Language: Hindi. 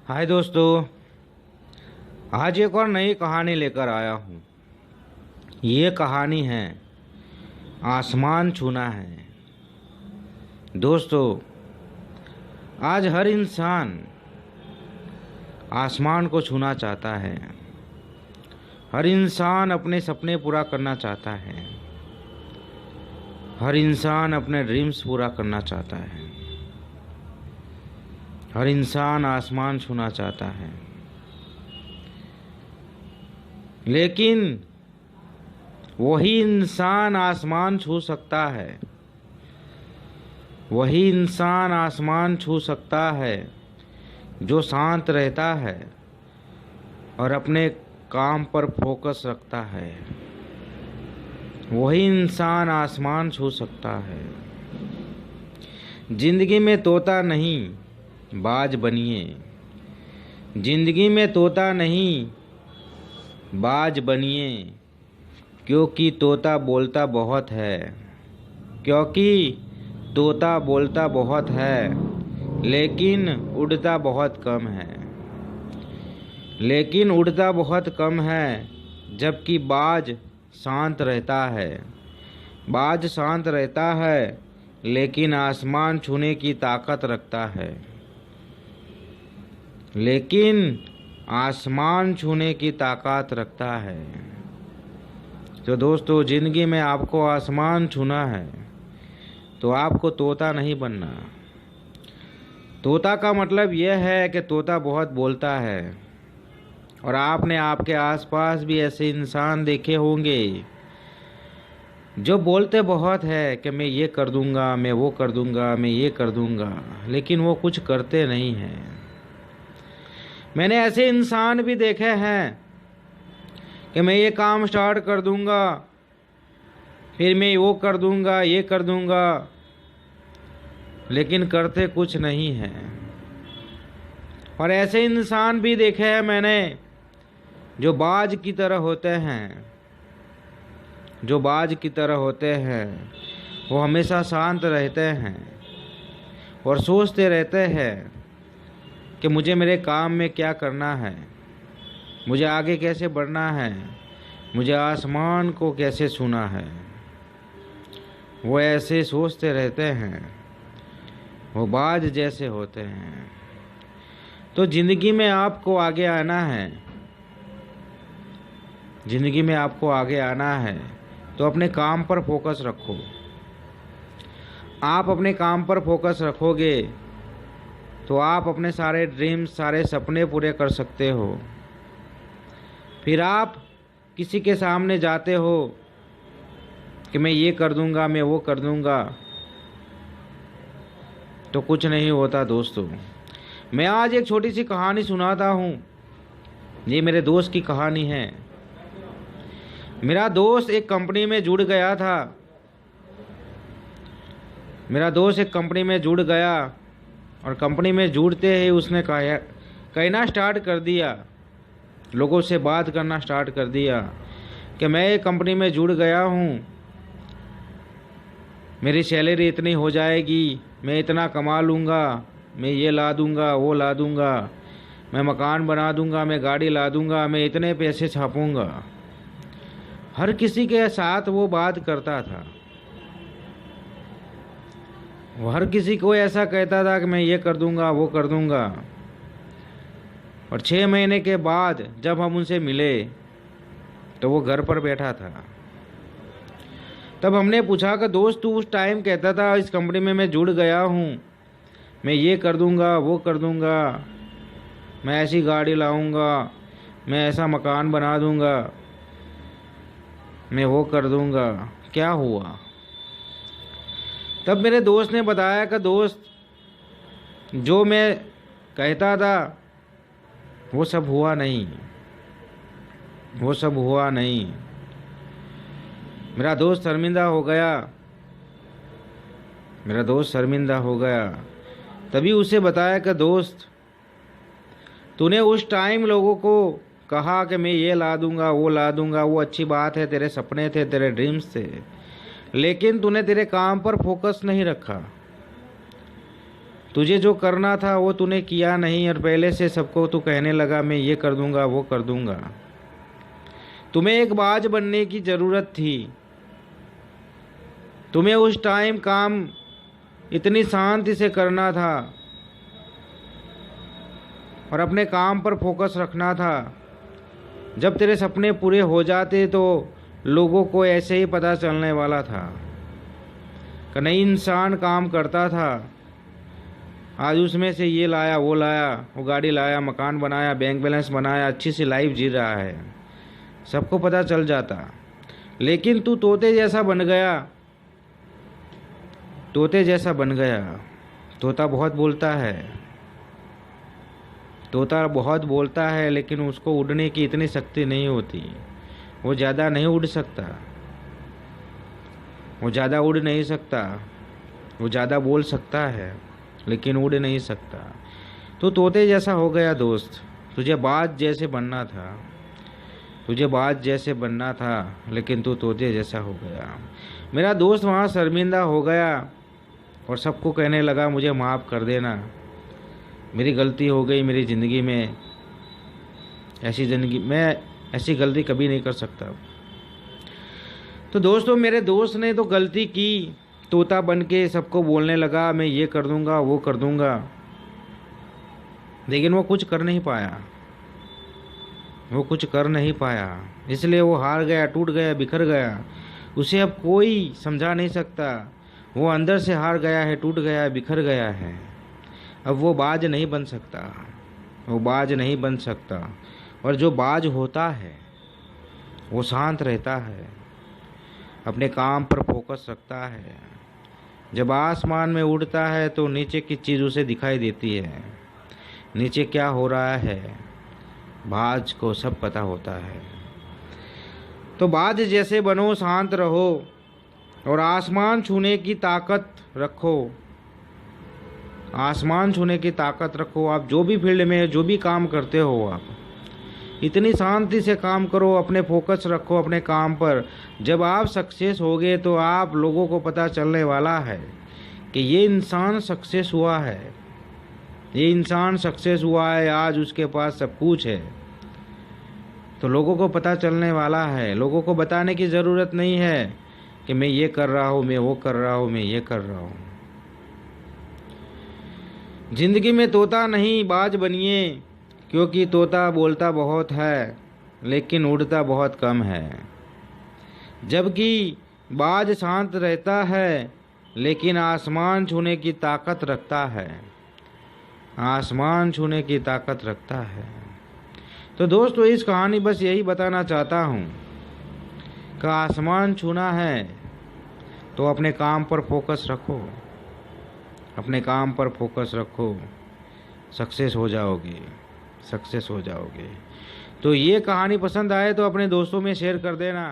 हाय दोस्तों, आज एक और नई कहानी लेकर आया हूँ। ये कहानी है आसमान छूना है। दोस्तों, आज हर इंसान आसमान को छूना चाहता है। हर इंसान अपने सपने पूरा करना चाहता है। हर इंसान अपने ड्रीम्स पूरा करना चाहता है। हर इंसान आसमान छूना चाहता है, लेकिन वही इंसान आसमान छू सकता है। वही इंसान आसमान छू सकता है जो शांत रहता है और अपने काम पर फोकस रखता है। वही इंसान आसमान छू सकता है। जिंदगी में तोता नहीं, बाज बनिए। जिंदगी में तोता नहीं, बाज बनिए। क्योंकि तोता बोलता बहुत है। क्योंकि तोता बोलता बहुत है, लेकिन उड़ता बहुत कम है। लेकिन उड़ता बहुत कम है, जबकि बाज शांत रहता है। बाज शांत रहता है, लेकिन आसमान छूने की ताकत रखता है। लेकिन आसमान छूने की ताकत रखता है। तो दोस्तों, ज़िंदगी में आपको आसमान छूना है तो आपको तोता नहीं बनना। तोता का मतलब यह है कि तोता बहुत बोलता है। और आपने आपके आसपास भी ऐसे इंसान देखे होंगे जो बोलते बहुत है कि मैं ये कर दूंगा, मैं वो कर दूंगा, मैं ये कर दूंगा, लेकिन वो कुछ करते नहीं हैं। मैंने ऐसे इंसान भी देखे हैं कि मैं ये काम स्टार्ट कर दूंगा, फिर मैं वो कर दूंगा, ये कर दूंगा, लेकिन करते कुछ नहीं हैं। और ऐसे इंसान भी देखे हैं मैंने जो बाज की तरह होते हैं। जो बाज की तरह होते हैं, वो हमेशा शांत रहते हैं और सोचते रहते हैं कि मुझे मेरे काम में क्या करना है, मुझे आगे कैसे बढ़ना है, मुझे आसमान को कैसे छूना है। वो ऐसे सोचते रहते हैं, वो बाज जैसे होते हैं। तो ज़िंदगी में आपको आगे आना है। ज़िंदगी में आपको आगे आना है तो अपने काम पर फोकस रखो। आप अपने काम पर फोकस रखोगे तो आप अपने सारे ड्रीम्स, सारे सपने पूरे कर सकते हो। फिर आप किसी के सामने जाते हो कि मैं ये कर दूंगा, मैं वो कर दूंगा, तो कुछ नहीं होता। दोस्तों, मैं आज एक छोटी सी कहानी सुनाता हूँ। ये मेरे दोस्त की कहानी है। मेरा दोस्त एक कंपनी में जुड़ गया था। मेरा दोस्त एक कंपनी में जुड़ गया और कंपनी में जुड़ते ही उसने कहना स्टार्ट कर दिया, लोगों से बात करना स्टार्ट कर दिया कि मैं एक कंपनी में जुड़ गया हूँ, मेरी सैलरी इतनी हो जाएगी, मैं इतना कमा लूँगा, मैं ये ला दूँगा, वो ला दूँगा, मैं मकान बना दूँगा, मैं गाड़ी ला दूँगा, मैं इतने पैसे छापूँगा। हर किसी के साथ वो बात करता था। वो हर किसी को ऐसा कहता था कि मैं ये कर दूंगा, वो कर दूंगा। और 6 महीने के बाद जब हम उनसे मिले तो वो घर पर बैठा था। तब हमने पूछा कि दोस्त, तू उस टाइम कहता था इस कंपनी में मैं जुड़ गया हूँ, मैं ये कर दूंगा, वो कर दूंगा, मैं ऐसी गाड़ी लाऊंगा, मैं ऐसा मकान बना दूंगा, मैं वो कर दूंगा, क्या हुआ? तब मेरे दोस्त ने बताया कि दोस्त, जो मैं कहता था वो सब हुआ नहीं, वो सब हुआ नहीं। मेरा दोस्त शर्मिंदा हो गया। मेरा दोस्त शर्मिंदा हो गया। तभी उसे बताया कि दोस्त, तूने उस टाइम लोगों को कहा कि मैं ये ला दूंगा, वो ला दूंगा, वो अच्छी बात है, तेरे सपने थे, तेरे ड्रीम्स थे, लेकिन तूने तेरे काम पर फोकस नहीं रखा। तुझे जो करना था वो तूने किया नहीं, और पहले से सबको तू कहने लगा मैं ये कर दूंगा वो कर दूंगा। तुम्हें एक बाज बनने की ज़रूरत थी। तुम्हें उस टाइम काम इतनी शांति से करना था और अपने काम पर फोकस रखना था। जब तेरे सपने पूरे हो जाते तो लोगों को ऐसे ही पता चलने वाला था कि नई इंसान काम करता था, आज उसमें से ये लाया वो लाया, वो गाड़ी लाया, मकान बनाया, बैंक बैलेंस बनाया, अच्छी सी लाइफ जी रहा है, सबको पता चल जाता। लेकिन तू तोते जैसा बन गया, तोते जैसा बन गया। तोता बहुत बोलता है, तोता बहुत बोलता है, लेकिन उसको उड़ने की इतनी शक्ति नहीं होती। वो ज़्यादा नहीं उड़ सकता, वो ज़्यादा उड़ नहीं सकता। वो ज़्यादा बोल सकता है लेकिन उड़ नहीं सकता। तो तोते जैसा हो गया दोस्त। तुझे बाज जैसे बनना था, तुझे बाज जैसे बनना था, लेकिन तू तोते जैसा हो गया। मेरा दोस्त वहाँ शर्मिंदा हो गया और सबको कहने लगा मुझे माफ़ कर देना, मेरी गलती हो गई, मेरी ज़िंदगी में मैं ऐसी गलती कभी नहीं कर सकता। तो दोस्तों, मेरे दोस्त ने तो गलती की, तोता बन के सबको बोलने लगा मैं ये कर दूंगा वो कर दूंगा, लेकिन वो कुछ कर नहीं पाया, वो कुछ कर नहीं पाया। इसलिए वो हार गया, टूट गया, बिखर गया। उसे अब कोई समझा नहीं सकता। वो अंदर से हार गया है, टूट गया है, बिखर गया है। अब वो बाज नहीं बन सकता, वो बाज नहीं बन सकता। और जो बाज होता है वो शांत रहता है, अपने काम पर फोकस रखता है। जब आसमान में उड़ता है तो नीचे की चीज़ उसे दिखाई देती है, नीचे क्या हो रहा है बाज को सब पता होता है। तो बाज जैसे बनो, शांत रहो और आसमान छूने की ताकत रखो, आसमान छूने की ताकत रखो। आप जो भी फील्ड में, जो भी काम करते हो, आप इतनी शांति से काम करो, अपने फोकस रखो अपने काम पर। जब आप सक्सेस होगे तो आप लोगों को पता चलने वाला है कि ये इंसान सक्सेस हुआ है, ये इंसान सक्सेस हुआ है, आज उसके पास सब कुछ है। तो लोगों को पता चलने वाला है। लोगों को बताने की ज़रूरत नहीं है कि मैं ये कर रहा हूँ, मैं वो कर रहा हूँ, मैं ये कर रहा हूँ। जिंदगी में तोता नहीं बाज बनिए, क्योंकि तोता बोलता बहुत है लेकिन उड़ता बहुत कम है। जबकि बाज शांत रहता है लेकिन आसमान छूने की ताकत रखता है, आसमान छूने की ताकत रखता है। तो दोस्तों, इस कहानी बस यही बताना चाहता हूँ कि आसमान छूना है तो अपने काम पर फोकस रखो, अपने काम पर फोकस रखो, सक्सेस हो जाओगे, सक्सेस हो जाओगे। तो ये कहानी पसंद आए तो अपने दोस्तों में शेयर कर देना।